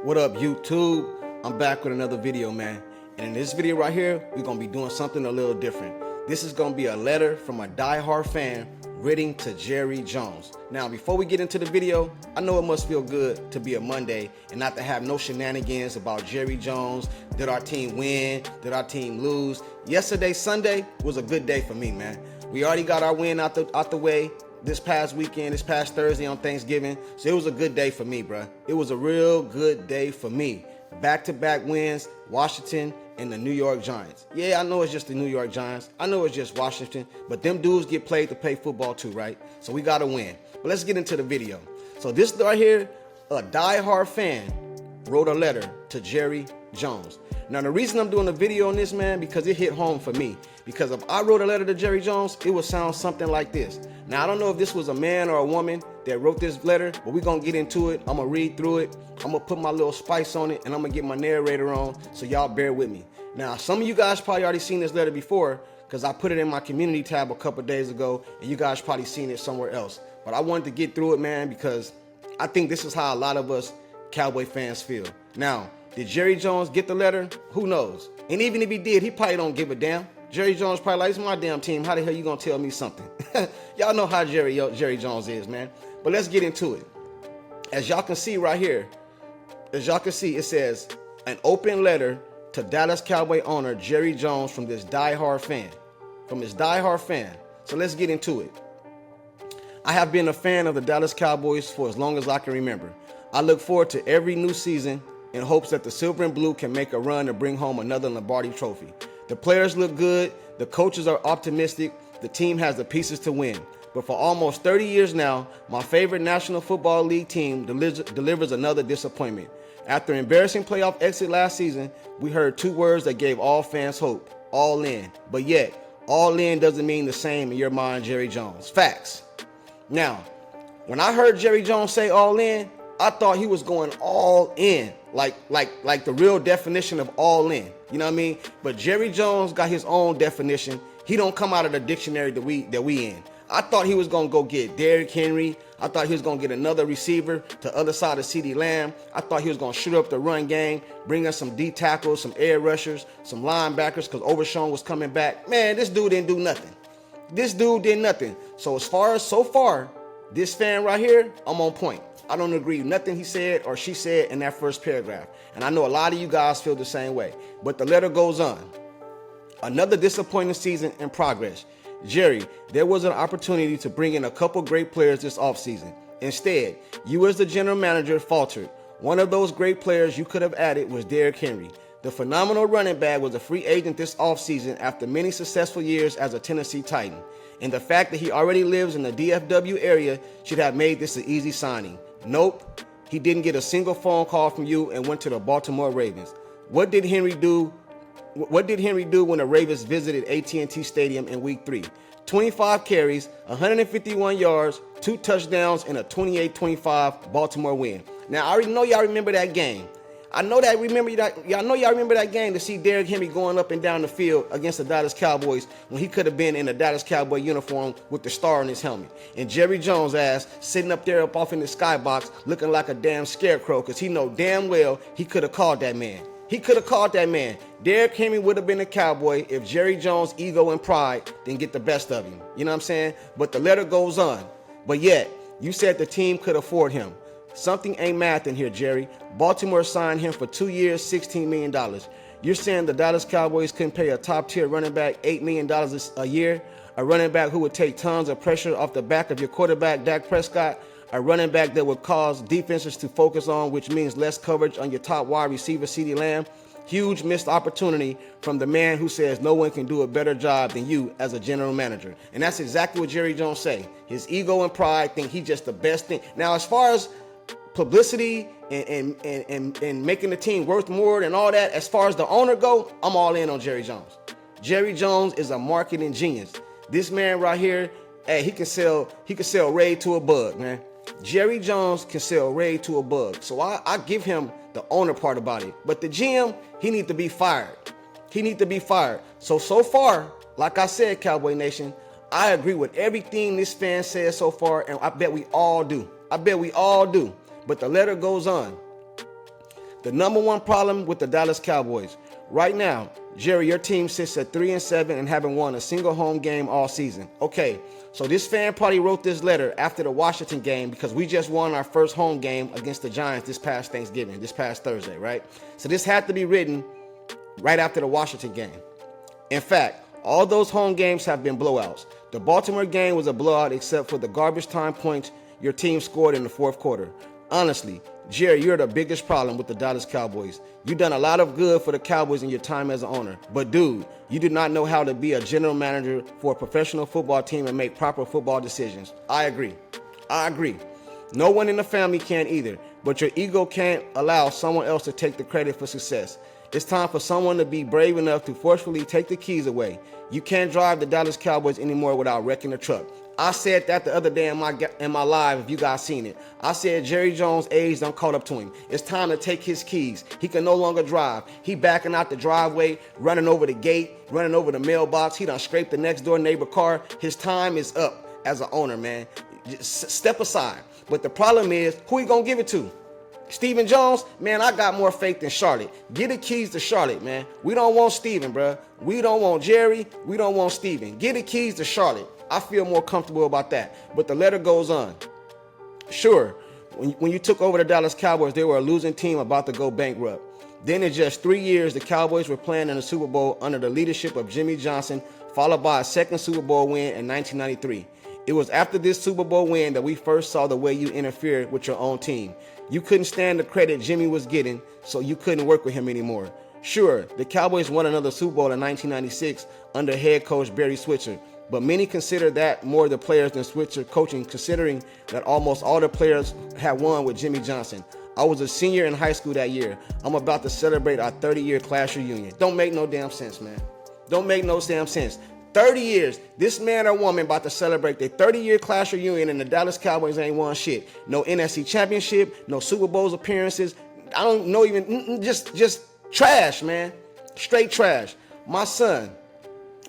What up, YouTube? I'm back with another video, man. And in this video right here, we're gonna be doing something a little different. This is gonna be a letter from a die-hard fan written to Jerry Jones. Now, before we get into the video, I know it must feel good to be a Monday and not to have no shenanigans about Jerry Jones. Did our team win? Did our team lose? Yesterday, Sunday, was a good day for me, man. We already got our win out the way this past weekend, this past Thursday on Thanksgiving. So it was a good day for me, bruh. It was a real good day for me. Back-to-back wins, Washington and the New York Giants. Yeah, I know it's just the New York Giants. I know it's just Washington, but them dudes get played to play football too, right? So we got to win. But let's get into the video. So this right here, a die-hard fan wrote a letter to Jerry Jones. Now, the reason I'm doing a video on this, man, because it hit home for me. Because if I wrote a letter to Jerry Jones, it would sound something like this. Now, I don't know if this was a man or a woman that wrote this letter, but we're going to get into it. I'm going to read through it. I'm going to put my little spice on it, and I'm going to get my narrator on, so y'all bear with me. Now, some of you guys probably already seen this letter before, because I put it in my community tab a couple days ago, and you guys probably seen it somewhere else. But I wanted to get through it, man, because I think this is how a lot of us Cowboy fans feel. Now, did Jerry Jones get the letter? Who knows? And even if he did, he probably don't give a damn. Jerry Jones probably like, it's my damn team. How the hell you gonna tell me something? Y'all know how Jerry Jones is, man. But let's get into it. As y'all can see right here, it says, an open letter to Dallas Cowboy owner Jerry Jones from this diehard fan. From his diehard fan. So let's get into it. I have been a fan of the Dallas Cowboys for as long as I can remember. I look forward to every new season in hopes that the silver and blue can make a run to bring home another Lombardi trophy. The players look good, the coaches are optimistic, the team has the pieces to win. But for almost 30 years now, my favorite National Football League team delivers another disappointment. After an embarrassing playoff exit last season, we heard two words that gave all fans hope: all in. But yet, all in doesn't mean the same in your mind, Jerry Jones. Facts. Now, when I heard Jerry Jones say all in, I thought he was going all in, like the real definition of all in. You know what I mean? But Jerry Jones got his own definition. He don't come out of the dictionary that we in. I thought he was gonna go get Derrick Henry. I thought he was gonna get another receiver to the other side of CeeDee Lamb. I thought he was gonna shoot up the run game, bring us some D tackles, some air rushers, some linebackers, because Overshown was coming back. Man, this dude didn't do nothing. This dude did nothing. So far, this fan right here, I'm on point. I don't agree with nothing he said or she said in that first paragraph. And I know a lot of you guys feel the same way. But the letter goes on. Another disappointing season in progress. Jerry, there was an opportunity to bring in a couple great players this offseason. Instead, you as the general manager faltered. One of those great players you could have added was Derrick Henry. The phenomenal running back was a free agent this offseason after many successful years as a Tennessee Titan. And the fact that he already lives in the DFW area should have made this an easy signing. Nope, he didn't get a single phone call from you and went to the Baltimore Ravens. What did Henry do when the Ravens visited AT&T Stadium in Week 3? 25 carries, 151 yards, 2 touchdowns, and a 28-25 Baltimore win. Now, I already know y'all remember that game. I know y'all remember that game to see Derrick Henry going up and down the field against the Dallas Cowboys when he could have been in a Dallas Cowboy uniform with the star on his helmet. And Jerry Jones' ass sitting up there up off in the skybox looking like a damn scarecrow because he know damn well he could have called that man. Derrick Henry would have been a Cowboy if Jerry Jones' ego and pride didn't get the best of him. You know what I'm saying? But the letter goes on. But yet, you said the team could afford him. Something ain't math in here, Jerry. Baltimore signed him for 2 years, $16 million. You're saying the Dallas Cowboys couldn't pay a top-tier running back $8 million a year? A running back who would take tons of pressure off the back of your quarterback, Dak Prescott? A running back that would cause defenses to focus on, which means less coverage on your top wide receiver, CeeDee Lamb? Huge missed opportunity from the man who says no one can do a better job than you as a general manager. And that's exactly what Jerry Jones say. His ego and pride think he's just the best thing. Now, as far as publicity and making the team worth more and all that, as far as the owner go, I'm all in on Jerry Jones. Jerry Jones is a marketing genius. This man right here, hey, he can sell Raid to a bug, man. Jerry Jones can sell Raid to a bug. So I give him the owner part about it. But the GM, he need to be fired. So far, like I said, Cowboy Nation, I agree with everything this fan says so far, and I bet we all do. But the letter goes on. The number one problem with the Dallas Cowboys. Right now, Jerry, your team sits at 3-7 and haven't won a single home game all season. Okay, so this fan probably wrote this letter after the Washington game because we just won our first home game against the Giants this past Thanksgiving, this past Thursday, right? So this had to be written right after the Washington game. In fact, all those home games have been blowouts. The Baltimore game was a blowout except for the garbage time points your team scored in the fourth quarter. Honestly, Jerry, you're the biggest problem with the Dallas Cowboys. You've done a lot of good for the Cowboys in your time as an owner. But dude, you do not know how to be a general manager for a professional football team and make proper football decisions. I agree. No one in the family can either, but your ego can't allow someone else to take the credit for success. It's time for someone to be brave enough to forcefully take the keys away. You can't drive the Dallas Cowboys anymore without wrecking the truck. I said that the other day in my live, if you guys seen it. I said Jerry Jones' age done caught up to him. It's time to take his keys. He can no longer drive. He backing out the driveway, running over the gate, running over the mailbox. He done scraped the next door neighbor car. His time is up as an owner, man. Just step aside. But the problem is, who he gonna give it to? Stephen Jones? Man, I got more faith than Charlotte. Get the keys to Charlotte, man. We don't want Stephen, bro. We don't want Jerry. We don't want Stephen. Get the keys to Charlotte. I feel more comfortable about that. But the letter goes on. Sure, when you took over the Dallas Cowboys, they were a losing team about to go bankrupt. Then in just 3 years, the Cowboys were playing in the Super Bowl under the leadership of Jimmy Johnson, followed by a second Super Bowl win in 1993. It was after this Super Bowl win that we first saw the way you interfered with your own team. You couldn't stand the credit Jimmy was getting, so you couldn't work with him anymore. Sure, the Cowboys won another Super Bowl in 1996 under head coach Barry Switzer, but many consider that more the players than Switzer coaching, considering that almost all the players had won with Jimmy Johnson. I was a senior in high school that year. I'm about to celebrate our 30-year class reunion. Don't make no damn sense, man. Don't make no damn sense. 30 years, this man or woman about to celebrate their 30-year class reunion, and the Dallas Cowboys ain't won shit. No NFC championship, no Super Bowls appearances. I don't know even, just trash, man. Straight trash. My son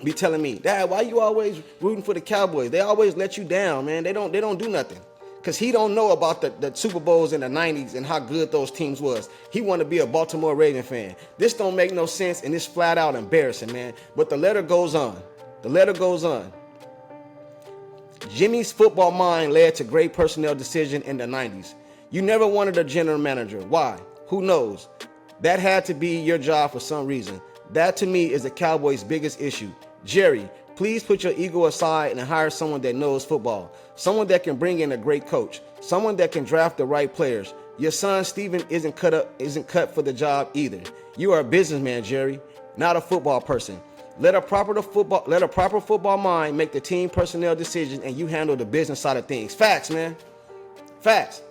be telling me, Dad, why you always rooting for the Cowboys? They always let you down, man. They don't do nothing. Because he don't know about the Super Bowls in the 90s and how good those teams was. He want to be a Baltimore Raven fan. This don't make no sense, and it's flat out embarrassing, man. But the letter goes on. The letter goes on. Jimmy's football mind led to great personnel decision in the 90s. You never wanted a general manager. Why? Who knows? That had to be your job for some reason. That to me is the Cowboys' biggest issue. Jerry, please put your ego aside and hire someone that knows football. Someone that can bring in a great coach. Someone that can draft the right players. Your son Steven isn't cut for the job either. You are a businessman, Jerry, not a football person. Let a proper football mind make the team personnel decisions, and you handle the business side of things. Facts, man. Facts.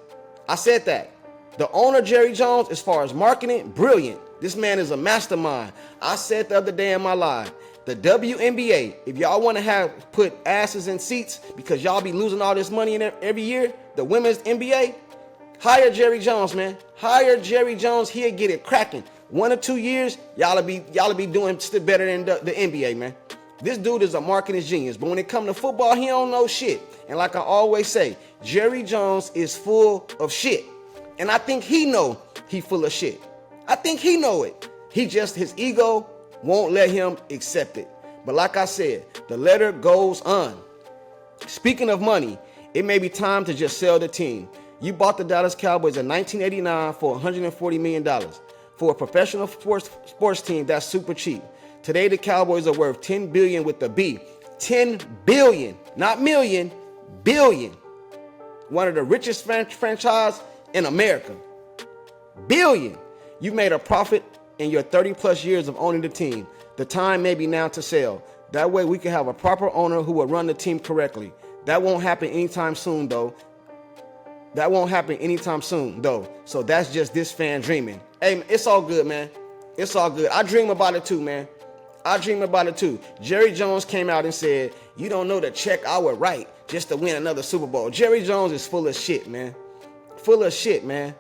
I said that. The owner, Jerry Jones, as far as marketing, brilliant. This man is a mastermind. I said the other day in my live, the WNBA, if y'all want to put asses in seats because y'all be losing all this money in every year, the women's NBA, hire Jerry Jones, man. Hire Jerry Jones. He'll get it cracking. 1 or 2 years, y'all be doing still better than the NBA, man. This dude is a marketing genius, but when it comes to football, he don't know shit. And like I always say, Jerry Jones is full of shit. And I think he know he full of shit. I think he know it. His ego won't let him accept it. But like I said, the letter goes on. Speaking of money, it may be time to just sell the team. You bought the Dallas Cowboys in 1989 for $140 million. For a professional sports team, that's super cheap. Today, the Cowboys are worth $10 billion with a B. $10 billion, not million, billion. One of the richest franchise in America. Billion. You made a profit in your 30-plus years of owning the team. The time may be now to sell. That way, we can have a proper owner who will run the team correctly. That won't happen anytime soon, though. So that's just this fan dreaming. Hey, it's all good, man. It's all good. I dream about it too, man. Jerry Jones came out and said, you don't know the check I would write just to win another Super Bowl. Jerry Jones is full of shit, man. Full of shit, man.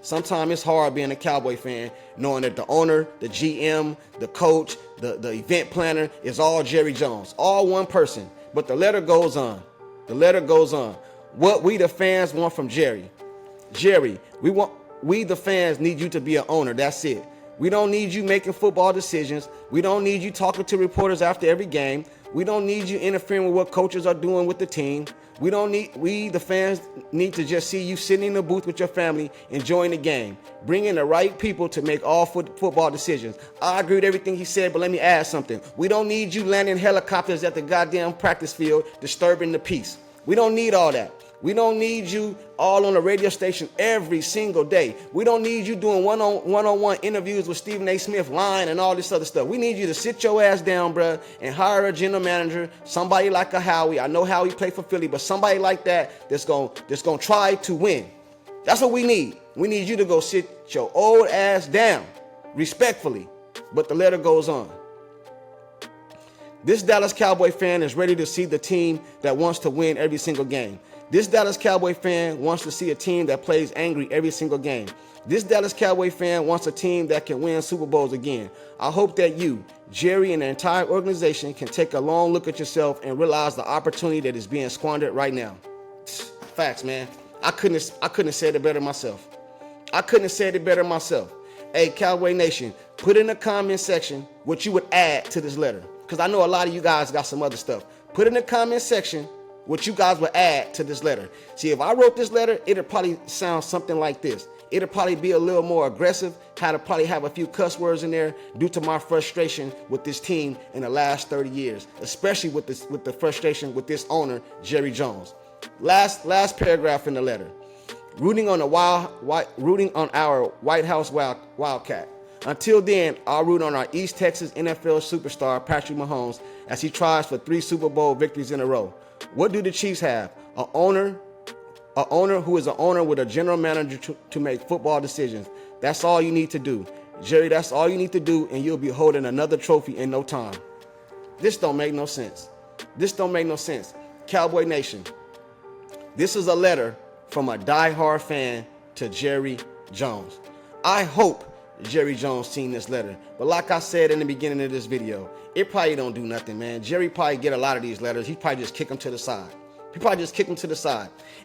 Sometimes it's hard being a Cowboy fan, knowing that the owner, the GM, the coach, the event planner is all Jerry Jones. All one person. But the letter goes on. The letter goes on. What we the fans want from Jerry. Jerry, we want We, the fans, need you to be an owner. That's it. We don't need you making football decisions. We don't need you talking to reporters after every game. We don't need you interfering with what coaches are doing with the team. We, the fans, need to just see you sitting in the booth with your family, enjoying the game, bringing the right people to make all football decisions. I agree with everything he said, but let me add something. We don't need you landing helicopters at the goddamn practice field, disturbing the peace. We don't need all that. We don't need you all on the radio station every single day. We don't need you doing one-on-one interviews with Stephen A. Smith lying and all this other stuff. We need you to sit your ass down, bruh, and hire a general manager, somebody like a Howie. I know Howie played for Philly, but somebody like that that's gonna try to win. That's what we need. We need you to go sit your old ass down, respectfully. But the letter goes on. This Dallas Cowboy fan is ready to see the team that wants to win every single game. This Dallas Cowboy fan wants to see a team that plays angry every single game. This Dallas Cowboy fan wants a team that can win Super Bowls again. I hope that you, Jerry, and the entire organization can take a long look at yourself and realize the opportunity that is being squandered right now. Facts, man. I couldn't have said it better myself. I couldn't have said it better myself. Hey, Cowboy Nation, put in the comment section what you would add to this letter, because I know a lot of you guys got some other stuff. Put in the comment section what you guys would add to this letter. See, if I wrote this letter, it'll probably sound something like this. It'll probably be a little more aggressive, probably have a few cuss words in there due to my frustration with this team in the last 30 years, especially with the frustration with this owner, Jerry Jones. Last paragraph in the letter. Rooting on our White House Wildcat. Until then, I'll root on our East Texas NFL superstar, Patrick Mahomes, as he tries for 3 Super Bowl victories in a row. What do the Chiefs have? An owner who is an owner with a general manager to make football decisions. That's all you need to do. Jerry, that's all you need to do, and you'll be holding another trophy in no time. This don't make no sense. This don't make no sense. Cowboy Nation, this is a letter from a diehard fan to Jerry Jones. I hope Jerry Jones seen this letter, but like I said in the beginning of this video, it probably don't do nothing, man. Jerry probably get a lot of these letters. He probably just kick them to the side.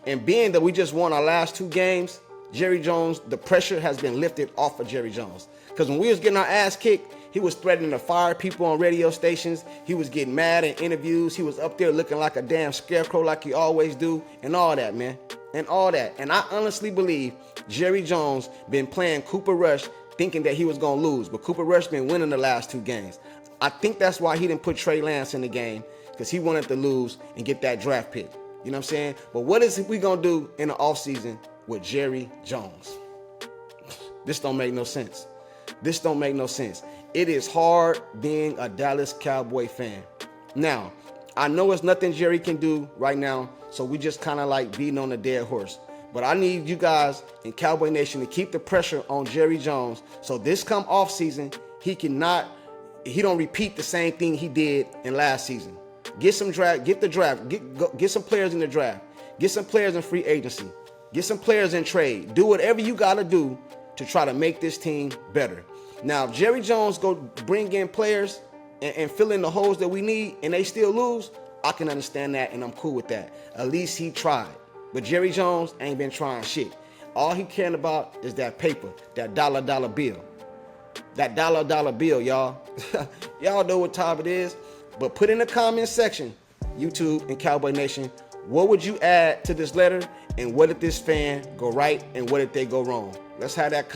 And being that we just won our last 2 games, Jerry Jones, the pressure has been lifted off of Jerry Jones. Because when we was getting our ass kicked, he was threatening to fire people on radio stations. He was getting mad in interviews. He was up there looking like a damn scarecrow like he always do, and all that, man. And all that. And I honestly believe Jerry Jones been playing Cooper Rush thinking that he was going to lose, but Cooper Rush been winning the last 2 games. I think that's why he didn't put Trey Lance in the game, because he wanted to lose and get that draft pick. You know what I'm saying? But what is we going to do in the offseason with Jerry Jones? This don't make no sense. This don't make no sense. It is hard being a Dallas Cowboy fan. Now, I know it's nothing Jerry can do right now, so we just kind of like beating on a dead horse. But I need you guys in Cowboy Nation to keep the pressure on Jerry Jones, so this come off season, he don't repeat the same thing he did in last season. Get some draft, get some players in the draft, get some players in free agency, get some players in trade. Do whatever you gotta do to try to make this team better. Now, if Jerry Jones go bring in players and fill in the holes that we need, and they still lose, I can understand that, and I'm cool with that. At least he tried. But Jerry Jones ain't been trying shit. All he caring about is that paper, that dollar bill. That dollar bill, y'all. Y'all know what time it is. But put in the comment section, YouTube and Cowboy Nation, what would you add to this letter, and what did this fan go right, and what did they go wrong? Let's have that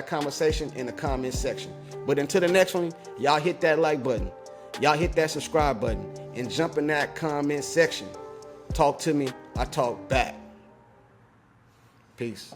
conversation in the comment section. But until the next one, y'all hit that like button. Y'all hit that subscribe button and jump in that comment section. Talk to me, I talk back. Peace.